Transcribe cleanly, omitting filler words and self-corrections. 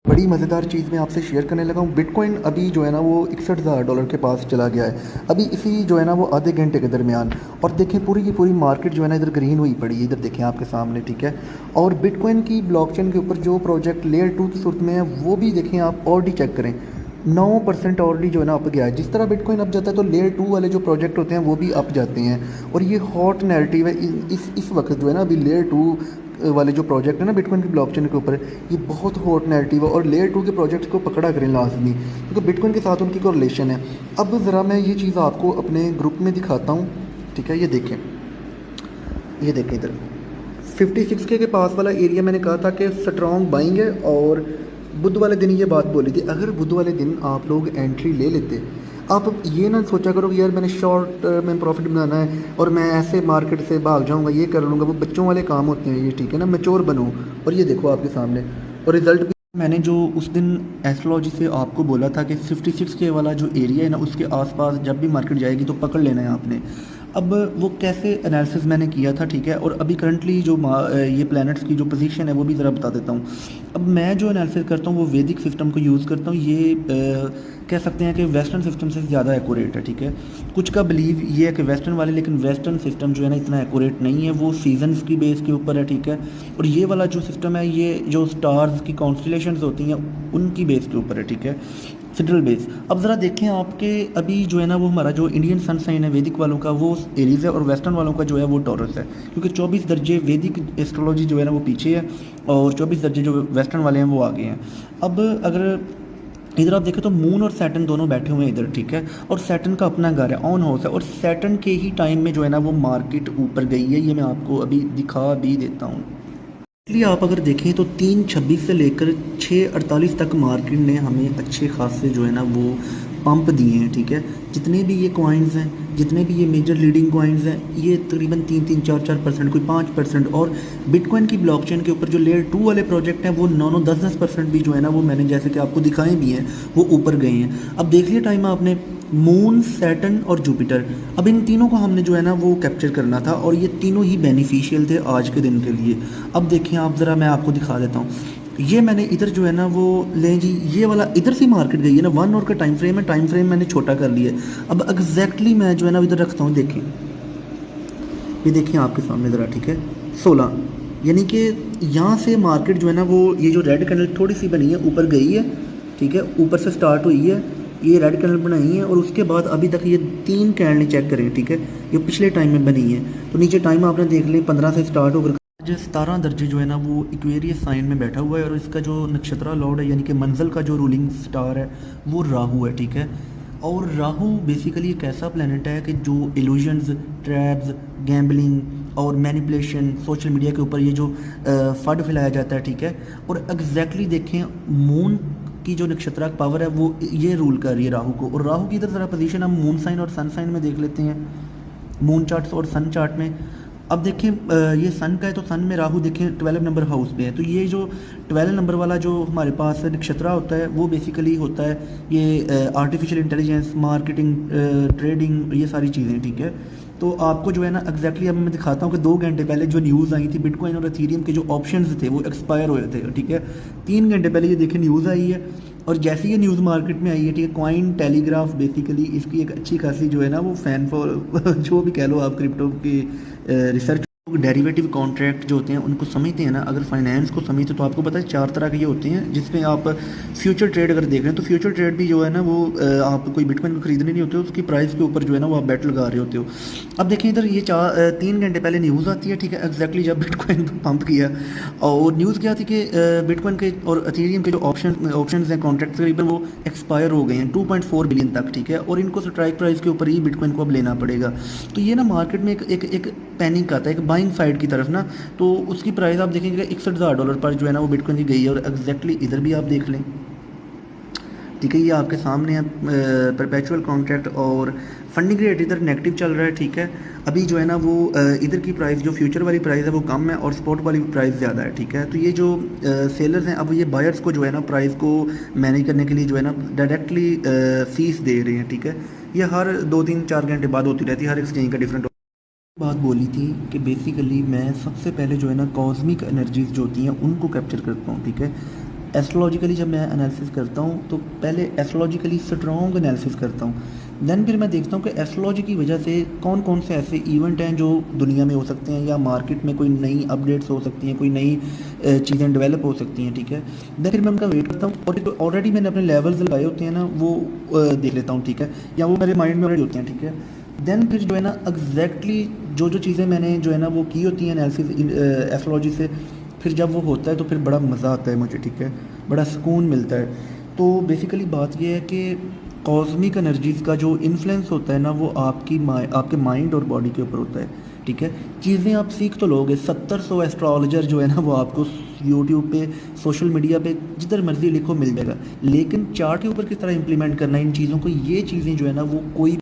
बड़ी मज़ेदार चीज़ मैं आपसे शेयर करने लगा हूँ। बिटकॉइन अभी जो है ना वो $61,000 के पास चला गया है। अभी इसी जो है ना वो आधे घंटे के दरमियान। और देखें पूरी की पूरी मार्केट जो है ना इधर ग्रीन हुई पड़ी है, इधर देखें आपके सामने, ठीक है। और बिटकॉइन की ब्लॉकचेन के ऊपर जो प्रोजेक्ट लेयर 2 की सूरत में है वो भी देखें आप, ऑलरेडी चेक करें, 9% ऑलरेडी जो है ना अप गया है। जिस तरह बिटकॉइन अप जाता है तो लेयर 2 वाले जो प्रोजेक्ट होते हैं वो भी अप जाते हैं। और ये हॉट नैरेटिव है इस वक्त जो है ना, अभी लेयर 2 वाले जो प्रोजेक्ट है ना बिटकॉइन की ब्लॉकचेन के ऊपर, ये बहुत हॉट नैरेटिव है। और लेयर 2 के प्रोजेक्ट्स को पकड़ा करें लाजमी, क्योंकि बिटकॉइन के साथ उनकी कोरिलेशन है। अब ज़रा मैं ये चीज़ आपको अपने ग्रुप में दिखाता हूँ, ठीक है। ये देखें इधर 56K के पास वाला एरिया मैंने कहा था कि स्ट्रॉन्ग बाइंग है। और बुध वाले दिन ये बात बोली थी, अगर बुध वाले दिन आप लोग एंट्री ले लेते, आप ये ना सोचा करो कि यार मैंने शॉर्ट में प्रॉफिट बनाना है और मैं ऐसे मार्केट से भाग जाऊंगा, ये कर लूँगा, वो बच्चों वाले काम होते हैं ये, ठीक है ना। मैच्योर बनो। और ये देखो आपके सामने, और रिज़ल्ट भी मैंने जो उस दिन एस्ट्रोलॉजी से आपको बोला था कि 56K वाला जो एरिया है ना उसके आसपास जब भी मार्केट जाएगी तो पकड़ लेना है आपने। अब वो कैसे एनालिसिस मैंने किया था, ठीक है। और अभी करंटली जो ये प्लैनेट्स की जो पोजीशन है वो भी ज़रा बता देता हूँ। अब मैं जो एनालिसिस करता हूँ वो वैदिक सिस्टम को यूज़ करता हूँ। ये कह सकते हैं कि वेस्टर्न सिस्टम से ज़्यादा एक्यूरेट है, ठीक है। कुछ का बिलीव ये है कि वेस्टर्न वाले, लेकिन वेस्टर्न सिस्टम जो है ना इतना एक्यूरेट नहीं है, वो सीजन्स की बेस के ऊपर है, ठीक है। और ये वाला जो सिस्टम है ये जो स्टार्स की कॉन्स्टलेशंस होती हैं उनकी बेस के ऊपर है, ठीक है, सिड्रल बेस। अब ज़रा देखें आपके अभी जो है ना वो हमारा जो इंडियन सन साइन है वैदिक वालों का वो एरीज़ है, और वेस्टर्न वालों का जो है वो टॉरस है। क्योंकि 24 दर्जे वैदिक एस्ट्रोलॉजी जो है ना वो पीछे है और 24 दर्जे जो वेस्टर्न वाले हैं वो आगे हैं। अब अगर इधर आप देखें तो मून और सैटर्न दोनों बैठे हुए हैं इधर, ठीक है। और सैटर्न का अपना घर है, ऑन हाउस है, और सैटर्न के ही टाइम में जो है ना वो मार्केट ऊपर गई है। ये मैं आपको अभी दिखा भी देता हूँ। इसलिए आप अगर देखें तो 3:26 से लेकर 6:48 तक मार्केट ने हमें अच्छे खासे जो है ना वो पंप दिए हैं, ठीक है। जितने भी ये कॉइन्स हैं, जितने भी ये मेजर लीडिंग कॉइन्स हैं, ये तकरीबन 3-4%, कोई 5%। और बिटकॉइन की ब्लॉकचेन के ऊपर जो लेयर 2 वाले प्रोजेक्ट हैं वो 9-10% भी जो है ना वो मैंने जैसे कि आपको दिखाए भी हैं वो ऊपर गए हैं। अब देख लिया टाइम आपने, मून, सैटर्न और जुपिटर, अब इन तीनों को हमने जो है ना वो कैप्चर करना था, और ये तीनों ही बेनिफिशियल थे आज के दिन के लिए। अब देखिए आप ज़रा, मैं आपको दिखा देता हूँ। ये मैंने इधर जो है ना वो लें जी, ये वाला इधर से मार्केट गई है ना, 1 आवर का टाइम फ्रेम है, टाइम फ्रेम मैंने छोटा कर लिया है। अब एग्जैक्टली मैं जो है ना इधर रखता हूँ, देखें ये देखिए आपके सामने ज़रा, ठीक है, 16, यानी कि यहाँ से मार्केट जो है ना वो ये जो रेड कैंडल थोड़ी सी बनी है ऊपर गई है, ठीक है, ऊपर से स्टार्ट हुई है, ये रेड कैंडल बनाई है, और उसके बाद अभी तक ये 3 कैंडल चेक करें, ठीक है, ये पिछले टाइम में बनी है। तो नीचे टाइम आपने देख लें 15 से स्टार्ट होकर जो 17 दर्जे जो है ना वो इक्वेरियस साइन में बैठा हुआ है, और इसका जो नक्षत्रा लॉर्ड है यानी कि मंजिल का जो रूलिंग स्टार है वो राहु है, ठीक है। और राहु बेसिकली एक ऐसा प्लेनेट है कि जो इल्यूजन्स, ट्रैप्स, गैम्बलिंग और मैनिपुलेशन, सोशल मीडिया के ऊपर ये जो फंड फैलाया जाता है, ठीक है। और एग्जैक्टली देखें मून की जो नक्षत्र पावर है वो ये रूल कर रही है राहु को। और राहु की इधर ज़रा पोजीशन हम मून साइन और सन साइन में देख लेते हैं, मून चार्ट्स और सन चार्ट में। अब देखें ये सन का है तो सन में राहु देखें 12 नंबर हाउस पे है। तो ये जो 12 नंबर वाला जो हमारे पास नक्षत्र होता है वो बेसिकली होता है ये आर्टिफिशियल इंटेलिजेंस, मार्केटिंग, ट्रेडिंग, ये सारी चीज़ें, ठीक है। तो आपको जो है ना एग्जैक्टली अब मैं दिखाता हूँ कि 2 घंटे पहले जो न्यूज़ आई थी बिटकॉइन और एथेरियम के जो ऑप्शंस थे वो एक्सपायर हुए थे, ठीक है। 3 घंटे पहले ये देखें न्यूज़ आई है, और जैसे ये न्यूज़ मार्केट में आई है, ठीक है, कॉइन टेलीग्राफ बेसिकली इसकी एक अच्छी खासी जो है ना वो फैन फॉर जो भी कह लो आप क्रिप्टो की रिसर्च, डेरिवेटिव कॉन्ट्रैक्ट जो होते हैं उनको समझते हैं ना। अगर फाइनेंस को समझते तो आपको पता है 4 तरह के ये होते हैं जिसमें आप फ्यूचर ट्रेड अगर देख रहे हैं तो फ्यूचर ट्रेड भी जो है ना वो आप कोई बिटकॉइन को खरीदने नहीं होते हो, उसकी प्राइस के ऊपर जो है ना वो आप बेट लगा रहे होते हो। अब देखिए इधर ये 3 घंटे पहले न्यूज़ आती है, ठीक है, एग्जैक्टली जब बिटकॉइन पंप किया, और न्यूज़ क्या थी कि बिटकॉइन के और एथेरियम के जो ऑप्शन हैं कॉन्ट्रैक्ट तकरीबन वो एक्सपायर हो गए हैं 2.4 बिलियन तक, ठीक है। और इनको स्ट्राइक प्राइस के ऊपर ही बिटकॉइन को अब लेना पड़ेगा। तो ये ना मार्केट में एक पैनिक आता है, एक बाइंग साइड की तरफ ना। तो उसकी प्राइस आप देखेंगे $61,000 पर जो है ना वो बिटकॉइन की गई है। और एग्जैक्टली इधर भी आप देख लें, ठीक है, ये आपके सामने है परपेचुअल कॉन्ट्रैक्ट, और फंडिंग रेट इधर नेगेटिव चल रहा है, ठीक है। अभी जो है ना वो इधर की प्राइस जो फ्यूचर वाली प्राइस है वो कम है और स्पॉट वाली प्राइस ज़्यादा है, ठीक है। तो ये जो सेलर्स हैं अब ये बायर्स को जो है ना प्राइस को मैनेज करने के लिए जो है ना डायरेक्टली फीस दे रहे हैं, ठीक है। ये हर 2-3-4 घंटे बाद होती रहती है, हर एक्सचेंज का डिफरेंट बात बोली थी कि बेसिकली मैं सबसे पहले जो है ना कॉस्मिक एनर्जीज जो होती हैं उनको कैप्चर करता हूँ, ठीक है। एस्ट्रोलॉजिकली जब मैं एनालिसिस करता हूँ तो पहले एस्ट्रोलॉजिकली स्ट्रॉन्ग एनालिसिस करता हूँ, देन फिर मैं देखता हूँ कि एस्ट्रोलॉजी की वजह से कौन कौन से ऐसे इवेंट हैं जो दुनिया में हो सकते हैं या मार्केट में कोई नई अपडेट्स हो सकती हैं, कोई नई चीज़ें डेवलप हो सकती हैं, ठीक है। देन फिर मैं उनका वेट करता हूँ और ऑलरेडी मैंने अपने लेवल्स लगाए होते हैं ना, वो देख लेता हूँ, ठीक है, या वो मेरे माइंड में ऑलरेडी होते हैं, ठीक है। देन फिर जो है ना एग्जैक्टली जो जो चीज़ें मैंने जो है ना वो की होती हैं एनालिसिस एस्ट्रोलॉजी से, फिर जब वो होता है तो फिर बड़ा मज़ा आता है मुझे, ठीक है, बड़ा सुकून मिलता है। तो बेसिकली बात ये है कि कॉस्मिक एनर्जीज़ का जो इन्फ्लुएंस होता है ना वो आपके माइंड और बॉडी के ऊपर होता है, ठीक है। चीज़ें आप सीख तो लोगे, 70-100 एस्ट्रोलॉजर जो है ना वो आपको यूट्यूब पे, सोशल मीडिया पे जिधर मर्जी लिखो मिल जाएगा, लेकिन चार्ट के ऊपर किस तरह इंप्लीमेंट करना है इन चीज़ों को, ये चीज़ें जो है ना वो कोई